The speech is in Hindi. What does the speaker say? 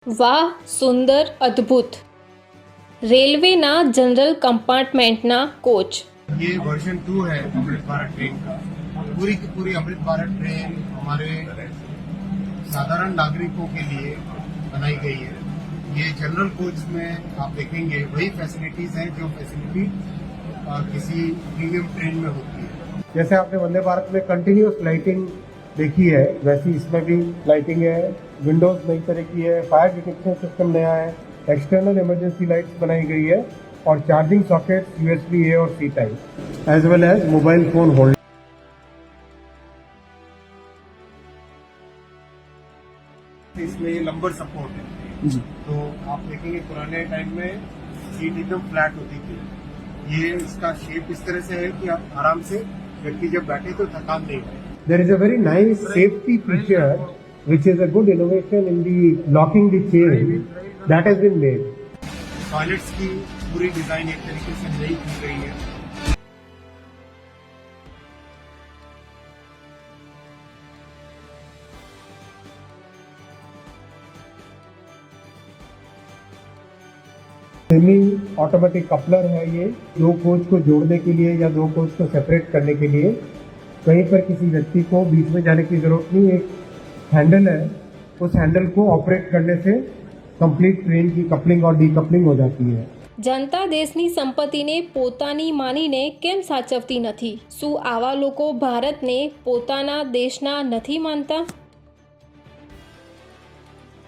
વાહ, સુંદર, અદ્ભુત. રેલવેના જનરલ કમ્પાર્ટમેન્ટના કોચ. ये वर्जन 2 है अमृत भारत ट्रेन का। पूरी की पूरी अमृत भारत ट्रेन हमारे साधारण नागरिकों के लिए बनाई गई है। ये जनरल कोच में आप देखेंगे वही फैसिलिटीज हैं जो फैसिलिटी किसी प्रीमियम ट्रेन में होती है। जैसे आपने वंदे भारत में कंटिन्यूस लाइटिंग देखी है, वैसी इसमें भी लाइटिंग है। विंडोज नई तरह की है, फायर डिटेक्शन सिस्टम नया है, एक्सटर्नल इमरजेंसी लाइट्स बनाई गई है और चार्जिंग सॉकेट्स USB A और C type as well as mobile phone holder. इसमें ये लंबर सपोर्ट है, तो आप देखेंगे पुराने टाइम में सीट एकदम फ्लैट होती थी। ये इसका शेप इस तरह से है कि आप आराम से व्यक्ति जब बैठे तो थकान नहीं हो। There is a very nice safety feature which is a good innovation in the locking the chain that has been made. Toilets की पूरी डिजाइन एक तरीके से नई की गई है। सेमी ऑटोमेटिक कपलर है ये, दो कोच को जोड़ने के लिए या दो कोच को सेपरेट करने के लिए। कहीं पर किसी व्यक्ति को बीच में जाने की जरूरत नहीं, एक हैंडल है, उस हैंडल को ऑपरेट करने से कंप्लीट ट्रेन की कपलिंग और डीकपलिंग हो जाती है। જનતા દેશની સંપત્તિને પોતાની માનીને કેમ સાચવતી નથી? શું આવા લોકો ભારતને પોતાના દેશના નથી માનતા?